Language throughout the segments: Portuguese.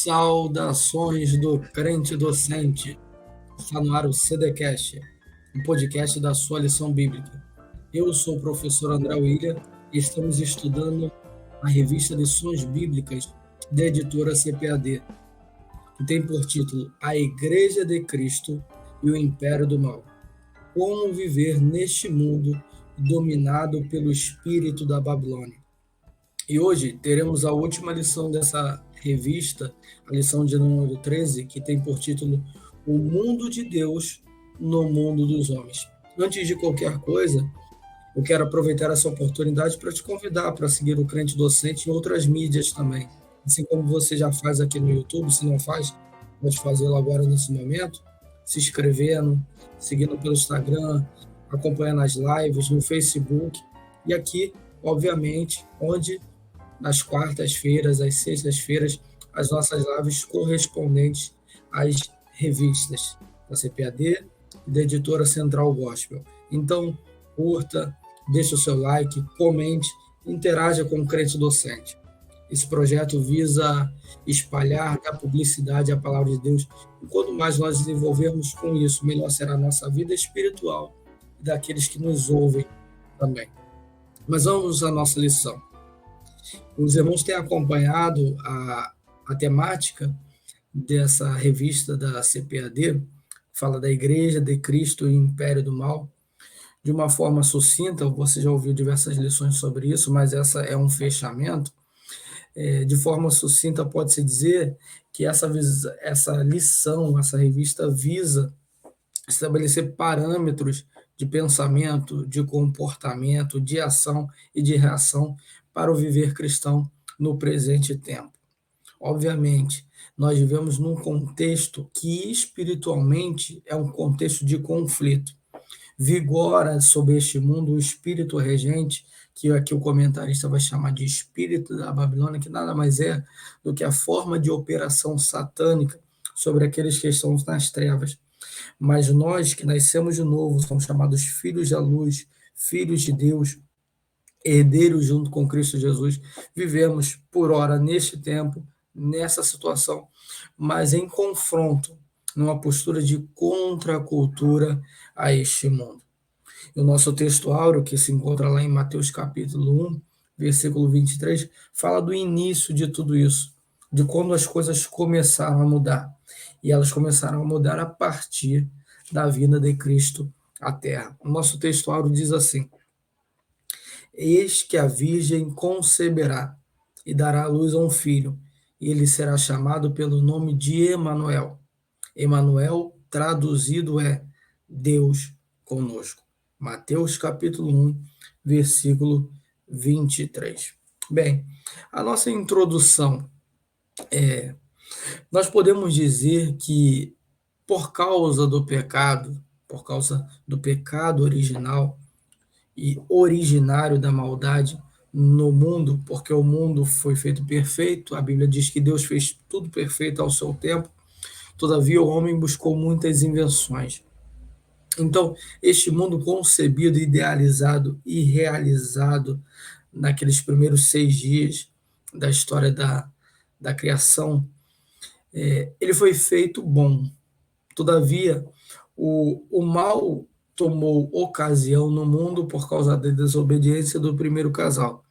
Saudações do crente docente. Está no ar o CDcast, um podcast da sua lição bíblica. Eu sou o professor André William e estamos estudando a revista Lições Bíblicas da editora CPAD, que tem por título A Igreja de Cristo e o Império do Mal. Como viver neste mundo dominado pelo espírito da Babilônia. E hoje teremos a última lição dessa revista, a lição de número 13, que tem por título O Mundo de Deus no Mundo dos Homens. Antes de qualquer coisa, eu quero aproveitar essa oportunidade para te convidar para seguir o Crente Docente em outras mídias também. Assim como você já faz aqui no YouTube, se não faz, pode fazê-lo agora nesse momento, se inscrevendo, seguindo pelo Instagram, acompanhando as lives no Facebook e aqui, obviamente, onde nas quartas-feiras, às sextas-feiras, as nossas lives correspondentes às revistas da CPAD e da editora Central Gospel. Então, curta, deixe o seu like, comente, interaja com o Crente Docente. Esse projeto visa espalhar, dar publicidade à palavra de Deus. E quanto mais nós desenvolvermos com isso, melhor será a nossa vida espiritual e daqueles que nos ouvem também. Mas vamos à nossa lição. Os irmãos têm acompanhado a temática dessa revista da CPAD, fala da Igreja de Cristo e Império do Mal, de uma forma sucinta. Você já ouviu diversas lições sobre isso, mas essa é um fechamento. De forma sucinta, pode-se dizer que essa lição, essa revista visa estabelecer parâmetros de pensamento, de comportamento, de ação e de reação para o viver cristão no presente tempo. Obviamente, nós vivemos num contexto que espiritualmente é um contexto de conflito. Vigora sobre este mundo o espírito regente, que aqui o comentarista vai chamar de espírito da Babilônia, que nada mais é do que a forma de operação satânica sobre aqueles que estão nas trevas. Mas nós que nascemos de novo, somos chamados filhos da luz, filhos de Deus, herdeiros junto com Cristo Jesus, vivemos por ora neste tempo, nessa situação, mas em confronto, numa postura de contracultura a este mundo. E o nosso texto áureo, que se encontra lá em Mateus capítulo 1, versículo 23, fala do início de tudo isso, de quando as coisas começaram a mudar. E elas começaram a mudar a partir da vinda de Cristo à Terra. O nosso texto áureo diz assim: Eis que a Virgem conceberá e dará à luz a um filho, e ele será chamado pelo nome de Emanuel. Emanuel, traduzido, é Deus conosco. Mateus capítulo 1, versículo 23. Bem, a nossa introdução nós podemos dizer que por causa do pecado original e originário da maldade no mundo, porque o mundo foi feito perfeito, a Bíblia diz que Deus fez tudo perfeito ao seu tempo, todavia o homem buscou muitas invenções. Então, este mundo concebido, idealizado e realizado naqueles primeiros 6 dias da história da criação, ele foi feito bom. Todavia, o mal tomou ocasião no mundo por causa da desobediência do primeiro casal.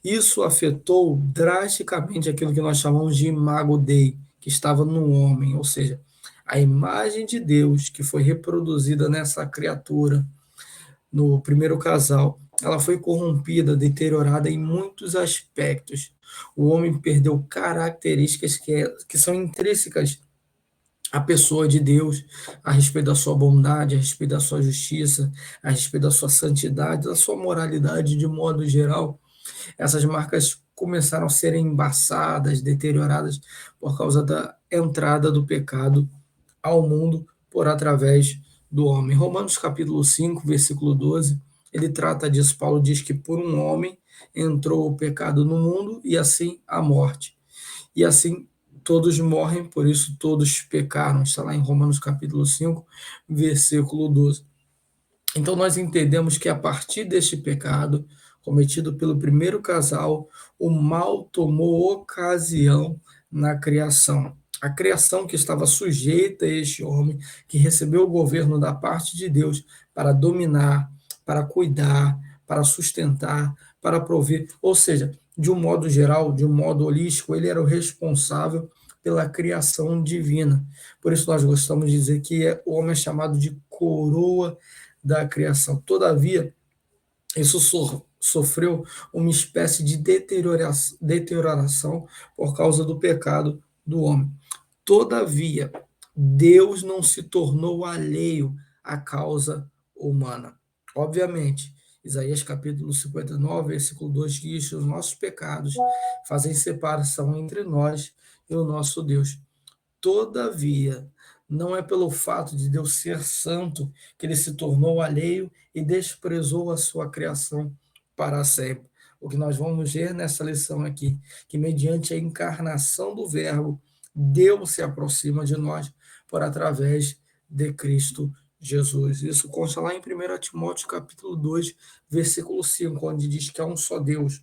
Isso afetou drasticamente aquilo que nós chamamos de imago Dei, que estava no homem, ou seja, a imagem de Deus que foi reproduzida nessa criatura, no primeiro casal, ela foi corrompida, deteriorada em muitos aspectos. O homem perdeu características que são intrínsecas à pessoa de Deus, a respeito da sua bondade, a respeito da sua justiça, a respeito da sua santidade, da sua moralidade de modo geral. Essas marcas começaram a ser embaçadas, deterioradas por causa da entrada do pecado ao mundo por através do homem. Romanos capítulo 5, versículo 12, ele trata disso. Paulo diz que por um homem entrou o pecado no mundo e assim a morte. E assim todos morrem, por isso todos pecaram. Está lá em Romanos capítulo 5, versículo 12. Então nós entendemos que a partir deste pecado cometido pelo primeiro casal, o mal tomou ocasião na criação. A criação que estava sujeita a este homem, que recebeu o governo da parte de Deus para dominar, para cuidar, para sustentar, para prover. Ou seja, de um modo geral, de um modo holístico, ele era o responsável pela criação divina. Por isso nós gostamos de dizer que o homem é chamado de coroa da criação. Todavia, isso sofreu uma espécie de deterioração por causa do pecado do homem. Todavia, Deus não se tornou alheio à causa humana. Obviamente, Isaías capítulo 59, versículo 2 diz que os nossos pecados fazem separação entre nós e o nosso Deus. Todavia, não é pelo fato de Deus ser santo que ele se tornou alheio e desprezou a sua criação para sempre. O que nós vamos ver nessa lição aqui, que mediante a encarnação do Verbo, Deus se aproxima de nós por através de Cristo Jesus. Isso consta lá em 1 Timóteo capítulo 2, versículo 5, onde diz que há um só Deus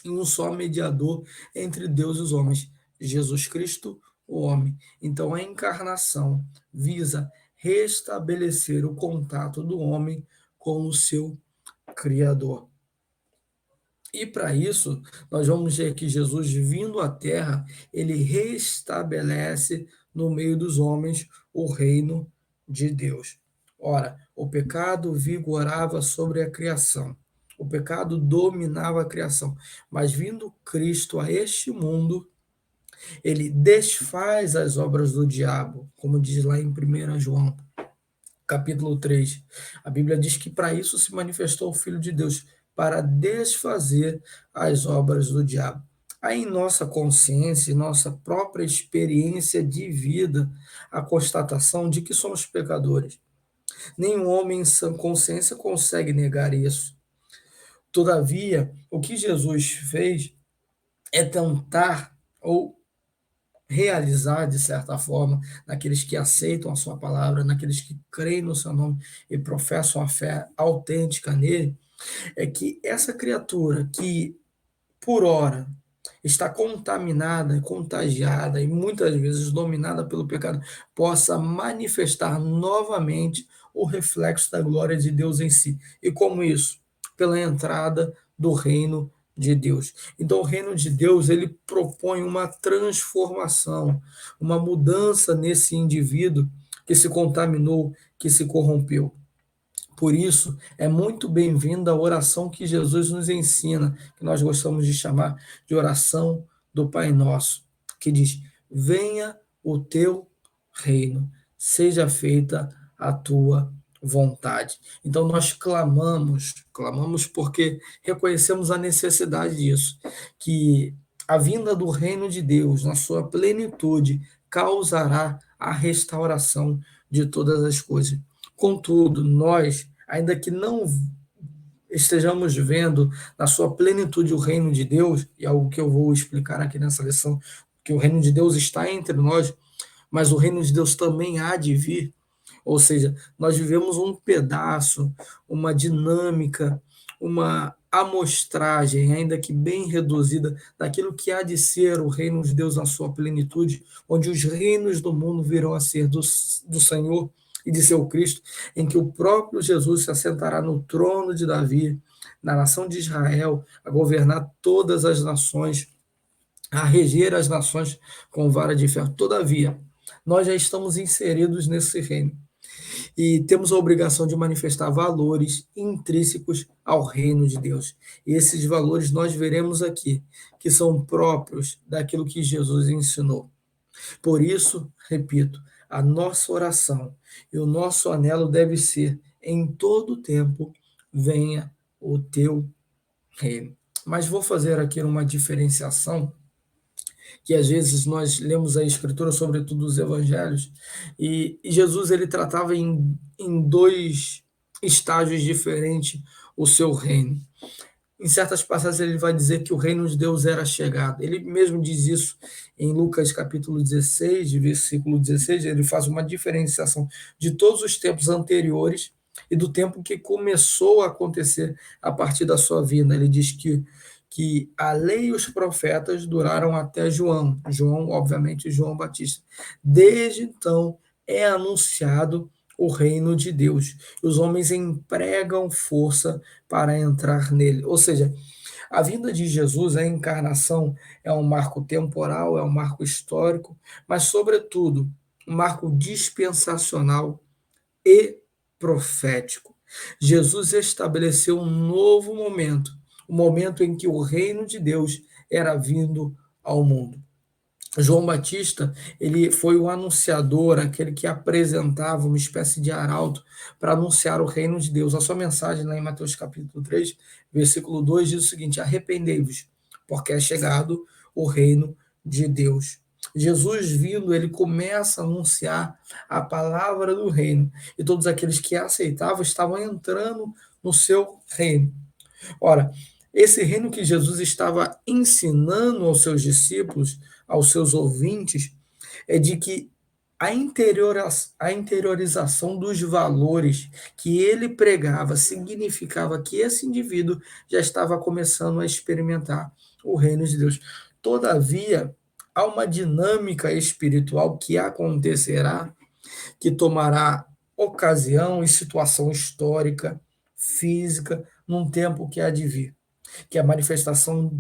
e um só mediador entre Deus e os homens, Jesus Cristo, o homem. Então, a encarnação visa restabelecer o contato do homem com o seu Criador. E para isso, nós vamos ver que Jesus, vindo à Terra, ele restabelece no meio dos homens o reino de Deus. Ora, o pecado vigorava sobre a criação. O pecado dominava a criação. Mas vindo Cristo a este mundo, ele desfaz as obras do diabo, como diz lá em 1 João, capítulo 3. A Bíblia diz que para isso se manifestou o Filho de Deus, para desfazer as obras do diabo. Aí em nossa consciência, em nossa própria experiência de vida, a constatação de que somos pecadores. Nenhum homem em sã consciência consegue negar isso. Todavia, o que Jesus fez é tentar ou realizar, de certa forma, naqueles que aceitam a sua palavra, naqueles que creem no seu nome e professam a fé autêntica nele, é que essa criatura que, por ora, está contaminada, contagiada e muitas vezes dominada pelo pecado, possa manifestar novamente o reflexo da glória de Deus em si. E como isso? Pela entrada do reino de Deus. Então, o reino de Deus, ele propõe uma transformação, uma mudança nesse indivíduo que se contaminou, que se corrompeu. Por isso, é muito bem-vinda a oração que Jesus nos ensina, que nós gostamos de chamar de oração do Pai Nosso, que diz: venha o teu reino, seja feita a tua vontade. Então nós clamamos porque reconhecemos a necessidade disso, que a vinda do reino de Deus, na sua plenitude, causará a restauração de todas as coisas. Contudo, nós, ainda que não estejamos vendo na sua plenitude o reino de Deus, e é algo que eu vou explicar aqui nessa lição, que o reino de Deus está entre nós, mas o reino de Deus também há de vir. Ou seja, nós vivemos um pedaço, uma dinâmica, uma amostragem, ainda que bem reduzida, daquilo que há de ser o reino de Deus na sua plenitude, onde os reinos do mundo virão a ser do Senhor e de seu Cristo, em que o próprio Jesus se assentará no trono de Davi, na nação de Israel, a governar todas as nações, a reger as nações com vara de ferro. Todavia, nós já estamos inseridos nesse reino e temos a obrigação de manifestar valores intrínsecos ao reino de Deus. E esses valores nós veremos aqui, que são próprios daquilo que Jesus ensinou. Por isso, repito, a nossa oração e o nosso anelo deve ser, em todo tempo, venha o teu reino. Mas vou fazer aqui uma diferenciação, que às vezes nós lemos a Escritura, sobretudo os Evangelhos, e Jesus ele tratava em dois estágios diferentes o seu reino. Em certas passagens ele vai dizer que o reino de Deus era chegado. Ele mesmo diz isso em Lucas capítulo 16, versículo 16, ele faz uma diferenciação de todos os tempos anteriores e do tempo que começou a acontecer a partir da sua vinda. Ele diz que que a lei e os profetas duraram até João. João, obviamente, João Batista. Desde então é anunciado o reino de Deus. Os homens empregam força para entrar nele. Ou seja, a vinda de Jesus, a encarnação, é um marco temporal, é um marco histórico, mas, sobretudo, um marco dispensacional e profético. Jesus estabeleceu um novo momento, o momento em que o reino de Deus era vindo ao mundo. João Batista, ele foi o anunciador, aquele que apresentava uma espécie de arauto para anunciar o reino de Deus. A sua mensagem lá em Mateus capítulo 3, versículo 2 diz o seguinte: arrependei-vos, porque é chegado o reino de Deus. Jesus vindo, ele começa a anunciar a palavra do reino, e todos aqueles que aceitavam estavam entrando no seu reino. Ora, esse reino que Jesus estava ensinando aos seus discípulos, aos seus ouvintes, é de que a interiorização dos valores que ele pregava significava que esse indivíduo já estava começando a experimentar o reino de Deus. Todavia, há uma dinâmica espiritual que acontecerá, que tomará ocasião e situação histórica, física, num tempo que há de vir, que é a manifestação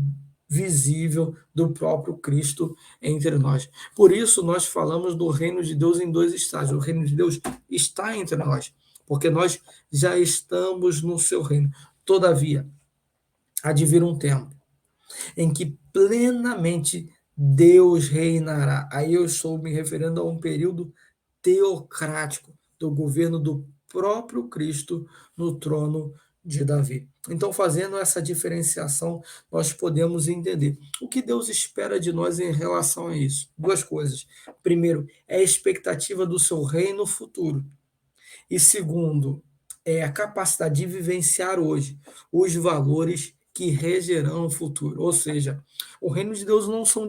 visível do próprio Cristo entre nós. Por isso, nós falamos do reino de Deus em dois estágios. O reino de Deus está entre nós, porque nós já estamos no seu reino. Todavia, há de vir um tempo em que plenamente Deus reinará. Aí eu estou me referindo a um período teocrático do governo do próprio Cristo no trono de Davi. Então, fazendo essa diferenciação, nós podemos entender o que Deus espera de nós em relação a isso. Duas coisas. Primeiro, é a expectativa do seu reino futuro. E segundo, é a capacidade de vivenciar hoje os valores que regerão o futuro. Ou seja, o reino de Deus não são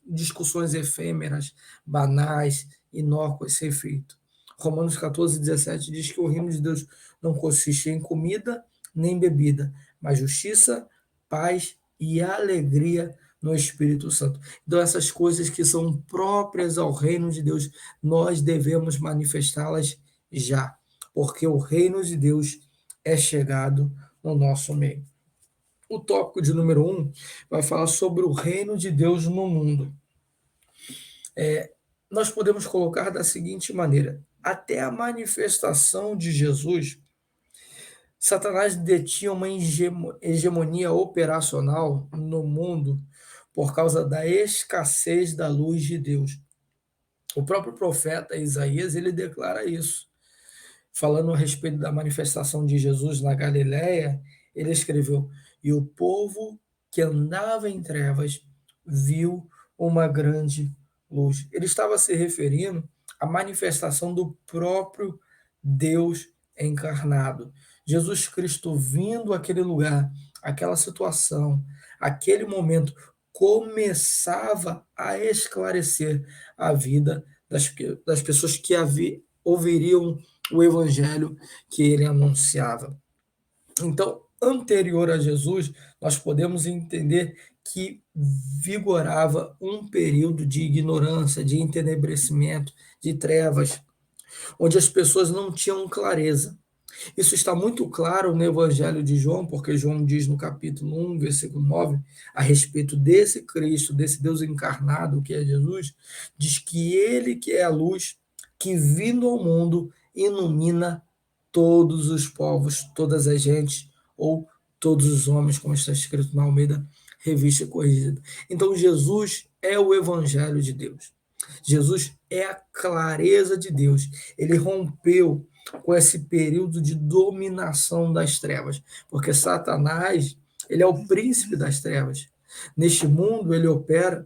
discussões efêmeras, banais, inócuas, sem efeito. Romanos 14:17 diz que o reino de Deus não consiste em comida nem bebida, mas justiça, paz e alegria no Espírito Santo. Então, essas coisas que são próprias ao reino de Deus, nós devemos manifestá-las já, porque o reino de Deus é chegado no nosso meio. O tópico de número 1 vai falar sobre o reino de Deus no mundo. Nós podemos colocar da seguinte maneira: até a manifestação de Jesus, Satanás detinha uma hegemonia operacional no mundo por causa da escassez da luz de Deus. O próprio profeta Isaías, ele declara isso. Falando a respeito da manifestação de Jesus na Galiléia, ele escreveu: e o povo que andava em trevas viu uma grande luz. Ele estava se referindo à manifestação do próprio Deus encarnado. Jesus Cristo vindo àquele lugar, aquela situação, aquele momento, começava a esclarecer a vida das pessoas que ouviriam o evangelho que ele anunciava. Então, anterior a Jesus, nós podemos entender que vigorava um período de ignorância, de entenebrecimento, de trevas, onde as pessoas não tinham clareza. Isso está muito claro no Evangelho de João, porque João diz no capítulo 1, versículo 9, a respeito desse Cristo, desse Deus encarnado que é Jesus, diz que ele que é a luz, que vindo ao mundo ilumina todos os povos, todas as gentes, ou todos os homens, como está escrito na Almeida Revista Corrigida. Então Jesus é o Evangelho de Deus. Jesus é a clareza de Deus. Ele rompeu com esse período de dominação das trevas, porque Satanás, ele é o príncipe das trevas. Neste mundo, ele opera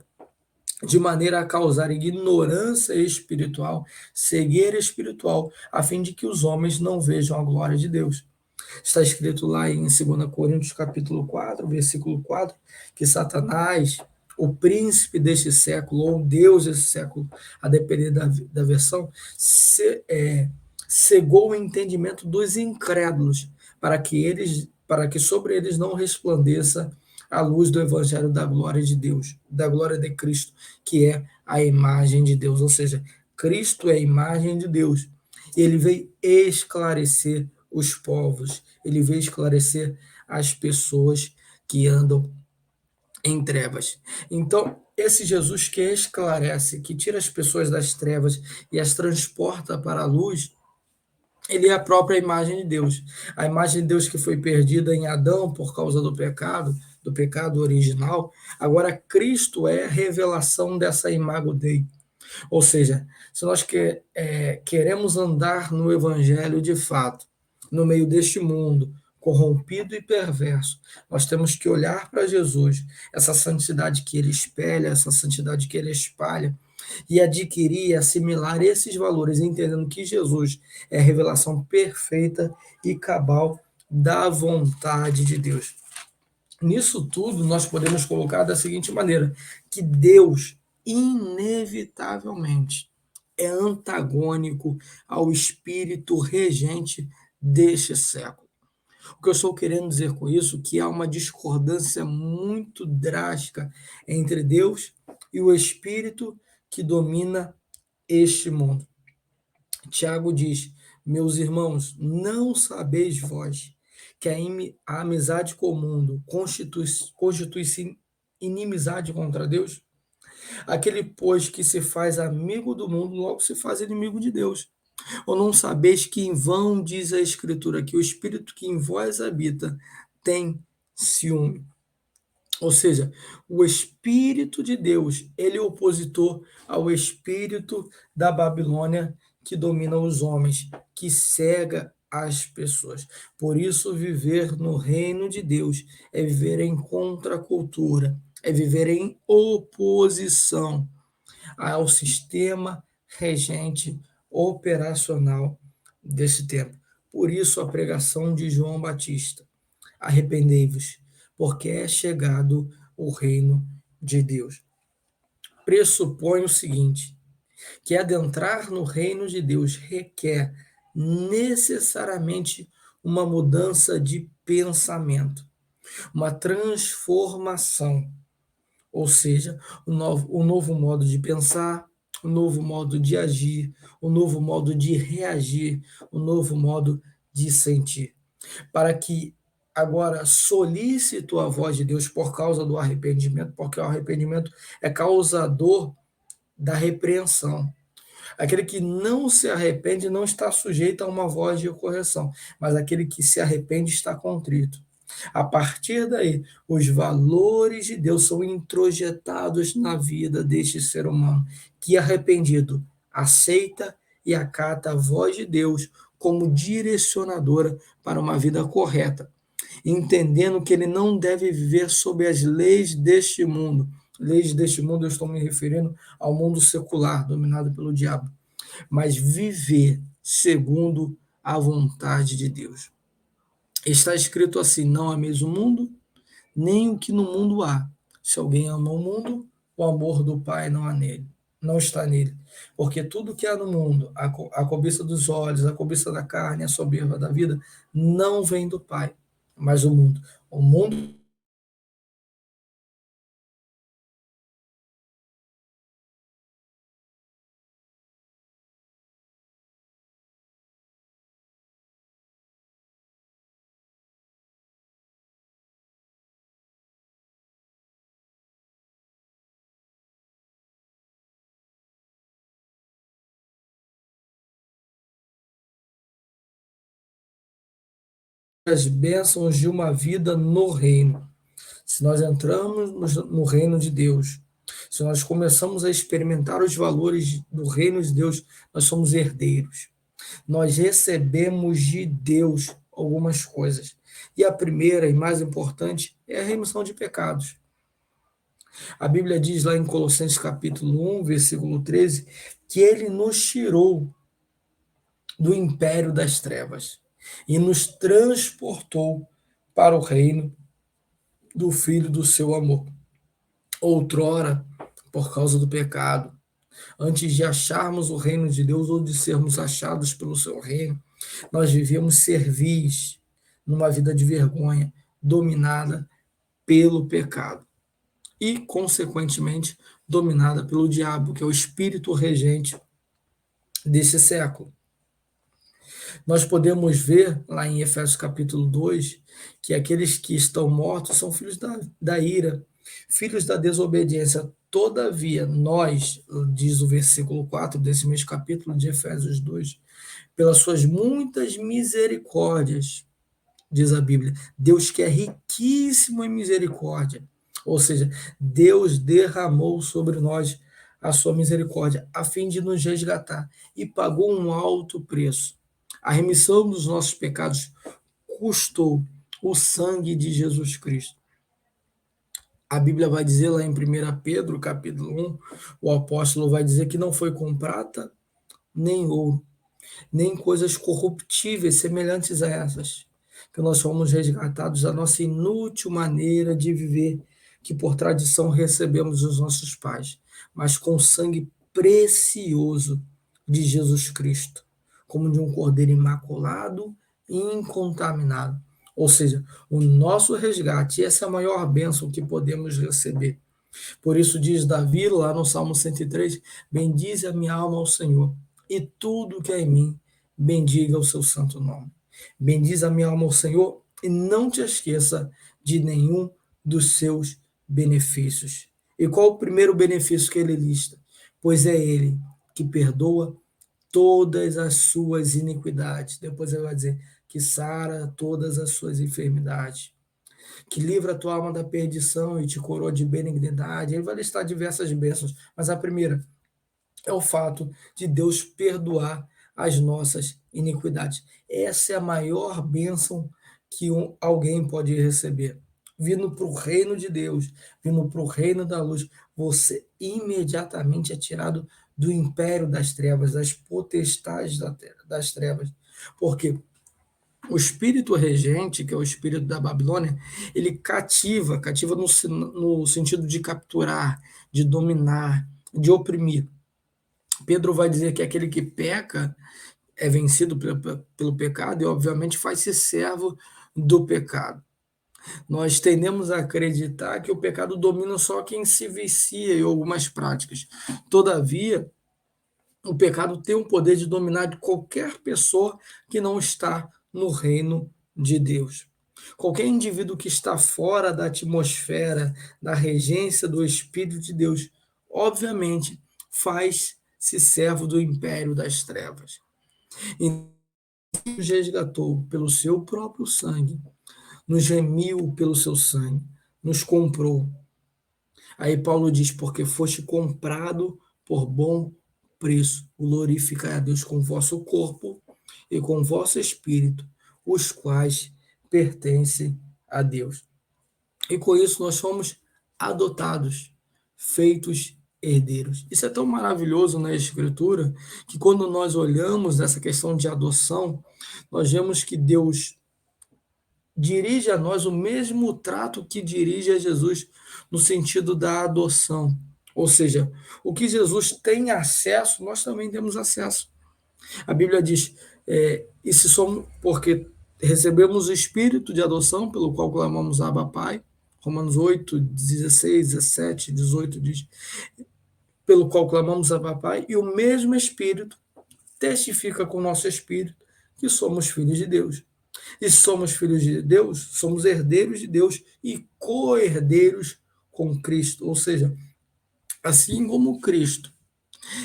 de maneira a causar ignorância espiritual, cegueira espiritual, a fim de que os homens não vejam a glória de Deus. Está escrito lá em 2 Coríntios capítulo 4, versículo 4, que Satanás, o príncipe deste século, ou Deus desse século, a depender da versão, cegou o entendimento dos incrédulos, para que sobre eles não resplandeça à luz do evangelho da glória de Deus, da glória de Cristo, que é a imagem de Deus. Ou seja, Cristo é a imagem de Deus. Ele veio esclarecer os povos, ele veio esclarecer as pessoas que andam em trevas. Então, esse Jesus que esclarece, que tira as pessoas das trevas e as transporta para a luz, ele é a própria imagem de Deus. A imagem de Deus que foi perdida em Adão por causa do pecado original, agora Cristo é a revelação dessa imago Dei. Ou seja, se nós queremos andar no Evangelho de fato, no meio deste mundo corrompido e perverso, nós temos que olhar para Jesus, essa santidade que ele espelha, essa santidade que ele espalha, e adquirir e assimilar esses valores, entendendo que Jesus é a revelação perfeita e cabal da vontade de Deus. Nisso tudo, nós podemos colocar da seguinte maneira: que Deus, inevitavelmente, é antagônico ao espírito regente deste século. O que eu estou querendo dizer com isso é que há uma discordância muito drástica entre Deus e o espírito que domina este mundo. Tiago diz: meus irmãos, não sabeis vós que a amizade com o mundo constitui-se inimizade contra Deus? Aquele, pois, que se faz amigo do mundo, logo se faz inimigo de Deus. Ou não sabeis que em vão diz a Escritura que o Espírito que em vós habita tem ciúme? Ou seja, o Espírito de Deus, ele é opositor ao espírito da Babilônia que domina os homens, que cega as pessoas. Por isso, viver no reino de Deus é viver em contracultura, é viver em oposição ao sistema regente operacional desse tempo. Por isso, a pregação de João Batista: arrependei-vos, porque é chegado o reino de Deus. Pressupõe o seguinte: que adentrar no reino de Deus requer necessariamente uma mudança de pensamento, uma transformação, ou seja, um novo modo de pensar, um novo modo de agir, um novo modo de reagir, um novo modo de sentir, para que agora solicito a voz de Deus por causa do arrependimento, porque o arrependimento é causador da repreensão. Aquele que não se arrepende não está sujeito a uma voz de correção, mas aquele que se arrepende está contrito. A partir daí, os valores de Deus são introjetados na vida deste ser humano, que arrependido aceita e acata a voz de Deus como direcionadora para uma vida correta, entendendo que ele não deve viver sob as leis deste mundo. Leis deste mundo, eu estou me referindo ao mundo secular, dominado pelo diabo, mas viver segundo a vontade de Deus. Está escrito assim: não ameis o mundo, nem o que no mundo há. Se alguém ama o mundo, o amor do Pai não há nele, não está nele. Porque tudo que há no mundo, a cobiça dos olhos, a cobiça da carne, a soberba da vida, não vem do Pai, mas o mundo. O mundo as bênçãos de uma vida no reino. Se nós entramos no reino de Deus, se nós começamos a experimentar os valores do reino de Deus, nós somos herdeiros. Nós recebemos de Deus algumas coisas. E a primeira e mais importante é a remissão de pecados. A Bíblia diz lá em Colossenses capítulo 1, versículo 13, que ele nos tirou do império das trevas e nos transportou para o reino do Filho do seu amor. Outrora, por causa do pecado, antes de acharmos o reino de Deus ou de sermos achados pelo seu reino, nós vivíamos servis numa vida de vergonha, dominada pelo pecado e, consequentemente, dominada pelo diabo, que é o espírito regente desse século. Nós podemos ver lá em Efésios capítulo 2 que aqueles que estão mortos são filhos da ira, filhos da desobediência. Todavia, nós, diz o versículo 4 desse mesmo capítulo de Efésios 2, pelas suas muitas misericórdias, diz a Bíblia, Deus que é riquíssimo em misericórdia, ou seja, Deus derramou sobre nós a sua misericórdia, a fim de nos resgatar, e pagou um alto preço. A remissão dos nossos pecados custou o sangue de Jesus Cristo. A Bíblia vai dizer lá em 1 Pedro, capítulo 1, o apóstolo vai dizer que não foi com prata nem ouro, nem coisas corruptíveis semelhantes a essas, que nós fomos resgatados da nossa inútil maneira de viver, que por tradição recebemos dos nossos pais, mas com o sangue precioso de Jesus Cristo, como de um cordeiro imaculado e incontaminado. Ou seja, o nosso resgate, essa é a maior bênção que podemos receber. Por isso diz Davi lá no Salmo 103, bendize a minha alma ao Senhor, e tudo que é em mim, bendiga o seu santo nome. Bendize a minha alma ao Senhor, e não te esqueça de nenhum dos seus benefícios. E qual o primeiro benefício que ele lista? Pois é ele que perdoa todas as suas iniquidades. Depois ele vai dizer que sara todas as suas enfermidades, que livra a tua alma da perdição e te coroa de benignidade. Ele vai listar diversas bênçãos, mas a primeira é o fato de Deus perdoar as nossas iniquidades. Essa é a maior bênção que alguém pode receber. Vindo para o reino de Deus, vindo para o reino da luz, você imediatamente é tirado do império das trevas, das potestades das trevas. Porque o espírito regente, que é o espírito da Babilônia, ele cativa no sentido de capturar, de dominar, de oprimir. Pedro vai dizer que aquele que peca é vencido pelo pecado e, obviamente, faz-se servo do pecado. Nós tendemos a acreditar que o pecado domina só quem se vicia em algumas práticas. Todavia, o pecado tem o poder de dominar de qualquer pessoa que não está no reino de Deus. Qualquer indivíduo que está fora da atmosfera, da regência do Espírito de Deus, obviamente faz-se servo do império das trevas. E nos resgatou pelo seu próprio sangue, nos remiu pelo seu sangue, nos comprou. Aí Paulo diz, porque foste comprado por bom preço, glorificai a Deus com o vosso corpo e com o vosso espírito, os quais pertencem a Deus. E com isso nós fomos adotados, feitos herdeiros. Isso é tão maravilhoso na Escritura, que quando nós olhamos essa questão de adoção, nós vemos que Deus dirige a nós o mesmo trato que dirige a Jesus no sentido da adoção. Ou seja, o que Jesus tem acesso, nós também temos acesso. A Bíblia diz, e se somos, porque recebemos o espírito de adoção, pelo qual clamamos Abba Pai, Romanos 8, 16, 17, 18 diz, pelo qual clamamos Abba Pai, e o mesmo espírito testifica com o nosso espírito que somos filhos de Deus. E somos filhos de Deus, somos herdeiros de Deus e co-herdeiros com Cristo. Ou seja, assim como Cristo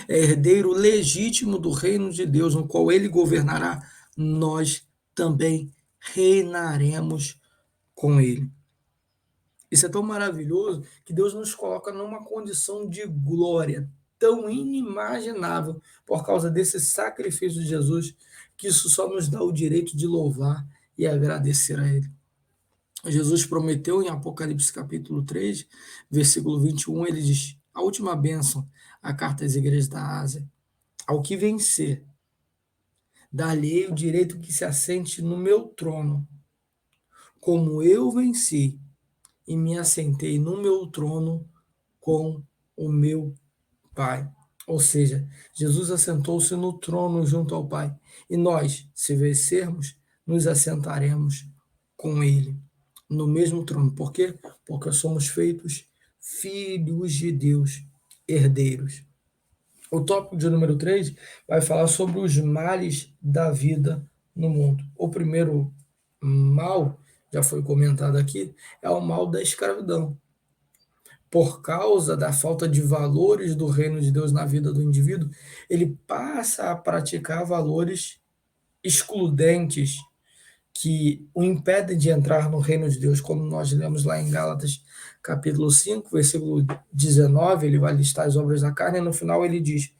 é herdeiro legítimo do reino de Deus, no qual ele governará, nós também reinaremos com ele. Isso é tão maravilhoso que Deus nos coloca numa condição de glória tão inimaginável por causa desse sacrifício de Jesus, que isso só nos dá o direito de louvar e agradecer a Ele. Jesus prometeu em Apocalipse capítulo 3, versículo 21, ele diz, a última bênção, a carta às igrejas da Ásia, ao que vencer, dá-lhe o direito que se assente no meu trono, como eu venci e me assentei no meu trono com o meu Pai. Ou seja, Jesus assentou-se no trono junto ao Pai. E nós, se vencermos, nos assentaremos com Ele. no mesmo trono. Por quê? Porque somos feitos filhos de Deus, herdeiros. O tópico de número 3 vai falar sobre os males da vida no mundo. O primeiro mal, já foi comentado aqui, é o mal da escravidão. Por causa da falta de valores do reino de Deus na vida do indivíduo, ele passa a praticar valores excludentes que o impedem de entrar no reino de Deus, como nós lemos lá em Gálatas capítulo 5, versículo 19, ele vai listar as obras da carne, e no final ele diz: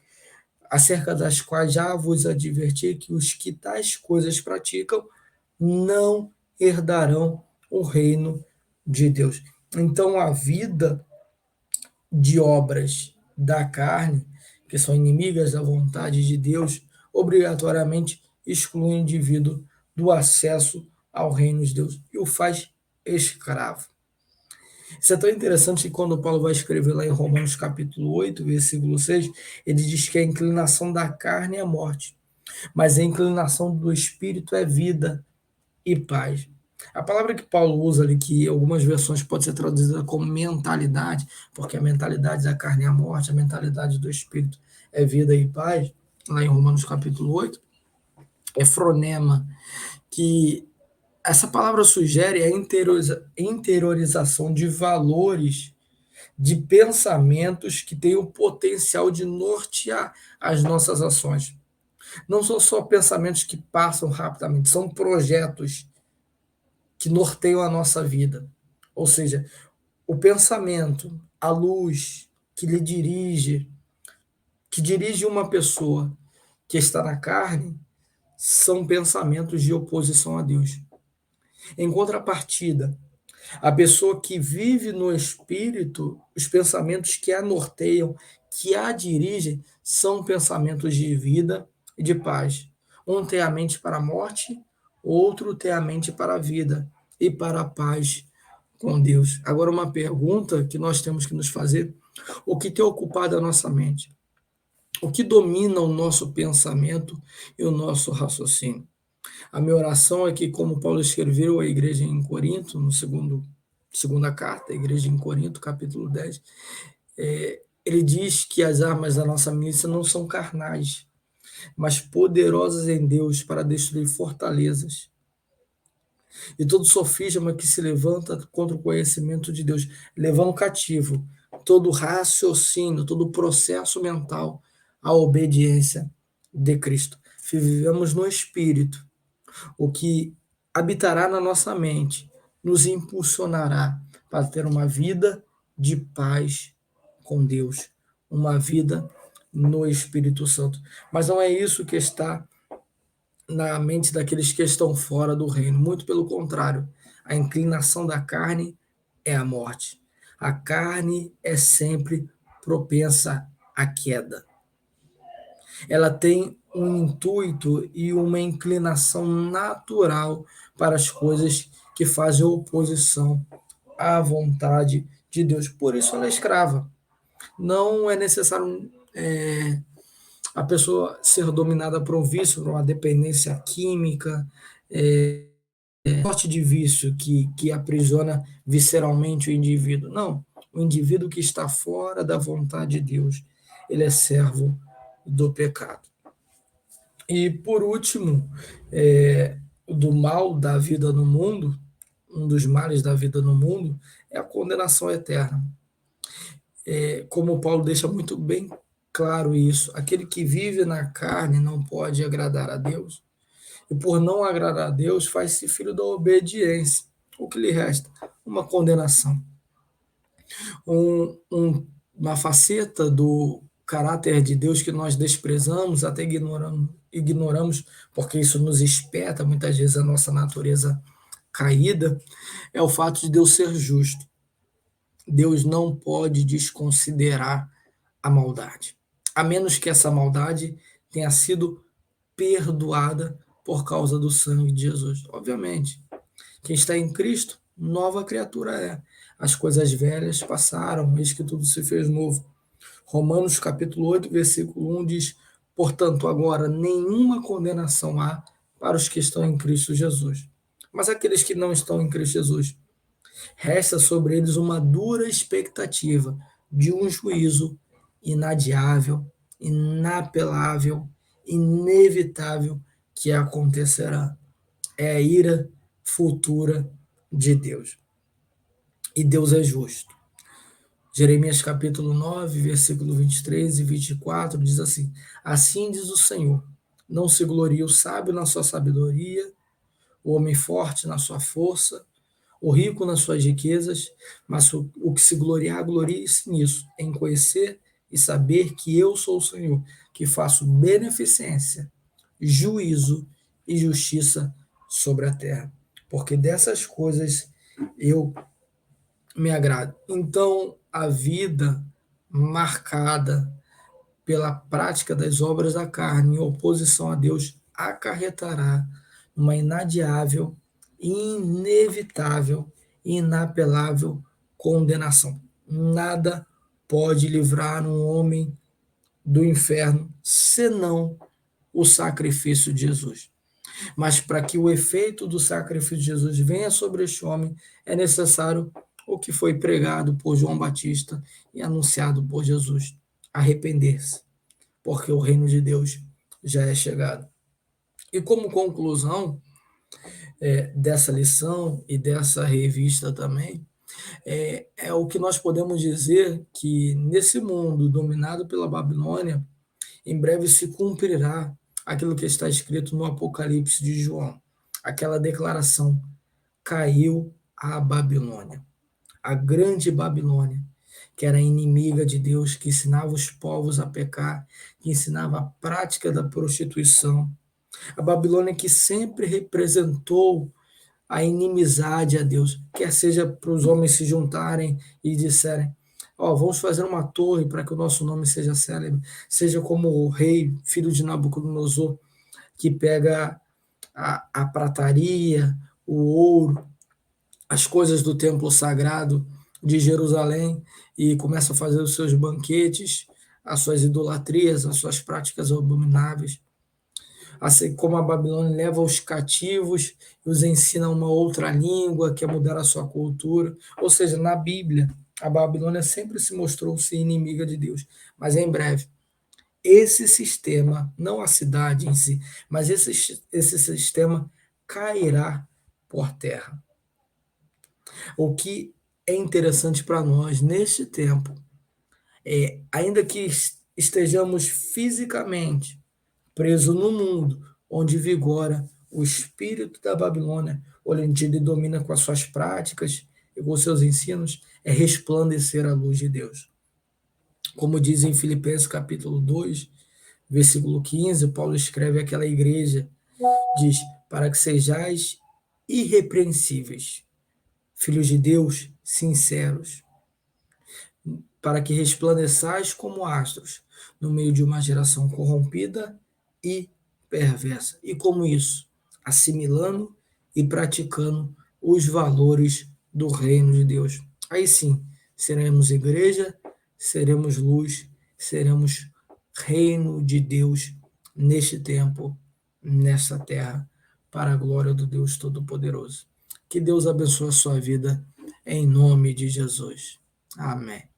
acerca das quais já vos adverti que os que tais coisas praticam não herdarão o reino de Deus. Então, a vida de obras da carne, que são inimigas da vontade de Deus, obrigatoriamente exclui o indivíduo do acesso ao reino de Deus e o faz escravo. Isso é tão interessante que quando Paulo vai escrever lá em Romanos capítulo 8, versículo 6, ele diz que a inclinação da carne é morte, mas a inclinação do espírito é vida e paz. A palavra que Paulo usa ali, que em algumas versões pode ser traduzida como mentalidade, porque a mentalidade da carne é a morte, a mentalidade do espírito é vida e paz, lá em Romanos capítulo 8, é fronema, que essa palavra sugere a interiorização de valores, de pensamentos que têm o potencial de nortear as nossas ações. Não são só pensamentos que passam rapidamente, são projetos que norteiam a nossa vida. Ou seja, o pensamento, a luz que dirige uma pessoa que está na carne, são pensamentos de oposição a Deus. Em contrapartida, a pessoa que vive no espírito, os pensamentos que a norteiam, que a dirigem, são pensamentos de vida e de paz. Um tem a mente para a morte, outro tem a mente para a vida e para a paz com Deus. Agora, uma pergunta que nós temos que nos fazer: o que tem ocupado a nossa mente? O que domina o nosso pensamento e o nosso raciocínio? A minha oração é que, como Paulo escreveu à igreja em Corinto, no segunda carta, a igreja em Corinto, capítulo 10, ele diz que as armas da nossa milícia não são carnais, mas poderosas em Deus para destruir fortalezas. E todo sofisma que se levanta contra o conhecimento de Deus, levando cativo todo raciocínio, todo processo mental à obediência de Cristo. Se vivemos no Espírito, o que habitará na nossa mente nos impulsionará para ter uma vida de paz com Deus, uma vida no Espírito Santo. Mas não é isso que está na mente daqueles que estão fora do reino. Muito pelo contrário, a inclinação da carne é a morte. A carne é sempre propensa à queda. Ela tem um intuito e uma inclinação natural para as coisas que fazem oposição à vontade de Deus. Por isso ela é escrava. Não é necessário a pessoa ser dominada por um vício, por uma dependência química, sorte de vício que aprisiona visceralmente o indivíduo. Não, o indivíduo que está fora da vontade de Deus, ele é servo do pecado. E por último, do mal da vida no mundo, um dos males da vida no mundo é a condenação eterna. Como Paulo deixa muito bem claro isso, aquele que vive na carne não pode agradar a Deus, e por não agradar a Deus faz-se filho da obediência. O que lhe resta? Uma condenação. Uma faceta do caráter de Deus que nós desprezamos, até ignoramos, porque isso nos espeta muitas vezes a nossa natureza caída, é o fato de Deus ser justo. Deus não pode desconsiderar a maldade, a menos que essa maldade tenha sido perdoada por causa do sangue de Jesus. Obviamente, quem está em Cristo, nova criatura é. As coisas velhas passaram, eis que tudo se fez novo. Romanos capítulo 8, versículo 1 diz: portanto, agora nenhuma condenação há para os que estão em Cristo Jesus. Mas aqueles que não estão em Cristo Jesus, Resta sobre eles uma dura expectativa de um juízo inadiável, inapelável, inevitável que acontecerá. É a ira futura de Deus. E Deus é justo. Jeremias capítulo 9, versículo 23 e 24 diz assim: Assim diz o Senhor: Não se glorie o sábio na sua sabedoria, o homem forte na sua força, o rico nas suas riquezas, mas o que se gloriar, glorie-se nisso, em conhecer e saber que eu sou o Senhor, que faço beneficência, juízo e justiça sobre a terra. Porque dessas coisas eu me agrado. Então, a vida marcada pela prática das obras da carne em oposição a Deus acarretará uma inadiável, inevitável, inapelável condenação. Nada pode livrar um homem do inferno senão o sacrifício de Jesus. Mas para que o efeito do sacrifício de Jesus venha sobre este homem, é necessário o que foi pregado por João Batista e anunciado por Jesus: arrepender-se, porque o reino de Deus já é chegado. E como conclusão dessa lição e dessa revista também, é o que nós podemos dizer que nesse mundo dominado pela Babilônia, em breve se cumprirá aquilo que está escrito no Apocalipse de João, aquela declaração: caiu a Babilônia, a grande Babilônia, que era inimiga de Deus, que ensinava os povos a pecar, que ensinava a prática da prostituição. A Babilônia que sempre representou a inimizade a Deus, quer seja para os homens se juntarem e disserem: ó, vamos fazer uma torre para que o nosso nome seja célebre, seja como o rei, filho de Nabucodonosor, que pega a prataria, o ouro, as coisas do templo sagrado de Jerusalém e começa a fazer os seus banquetes, as suas idolatrias, as suas práticas abomináveis. Assim como a Babilônia leva os cativos e os ensina uma outra língua, que é mudar a sua cultura. Ou seja, na Bíblia, a Babilônia sempre se mostrou-se inimiga de Deus. Mas em breve, esse sistema, não a cidade em si, mas esse sistema cairá por terra. O que é interessante para nós neste tempo é, ainda que estejamos fisicamente presos no mundo, onde vigora o espírito da Babilônia, onde ele domina com as suas práticas e com os seus ensinos, é resplandecer a luz de Deus. Como diz em Filipenses capítulo 2, versículo 15, Paulo escreve àquela igreja, diz: para que sejais irrepreensíveis, filhos de Deus, sinceros, para que resplandeçais como astros no meio de uma geração corrompida e perversa. E como isso? Assimilando e praticando os valores do reino de Deus. Aí sim, seremos igreja, seremos luz, seremos reino de Deus neste tempo, nesta terra, para a glória do Deus Todo-Poderoso. Que Deus abençoe a sua vida, em nome de Jesus. Amém.